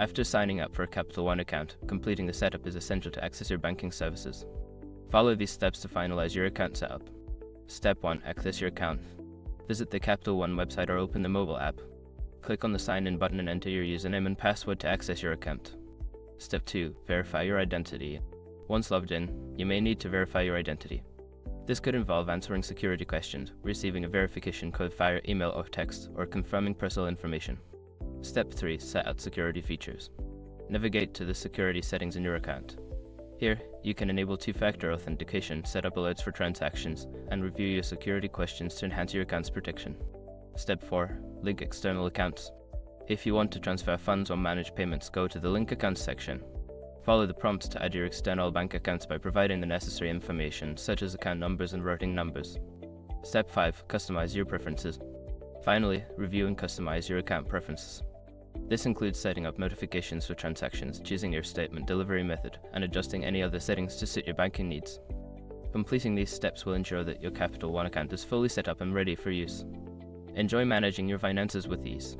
After signing up for a Capital One account, completing the setup is essential to access your banking services. Follow these steps to finalize your account setup. Step 1. Access your account. Visit the Capital One website or open the mobile app. Click on the Sign In button and enter your username and password to access your account. Step 2. Verify your identity. Once logged in, you may need to verify your identity. This could involve answering security questions, receiving a verification code via email or text, or confirming personal information. Step 3. Set out security features. Navigate to the security settings in your account. Here, you can enable two-factor authentication, set up alerts for transactions, and review your security questions to enhance your account's protection. Step 4. Link external accounts. If you want to transfer funds or manage payments, go to the Link Accounts section. Follow the prompts to add your external bank accounts by providing the necessary information, such as account numbers and routing numbers. Step 5. Customize your preferences. Finally, review and customize your account preferences. This includes setting up notifications for transactions, choosing your statement delivery method, and adjusting any other settings to suit your banking needs. Completing these steps will ensure that your Capital One account is fully set up and ready for use. Enjoy managing your finances with ease.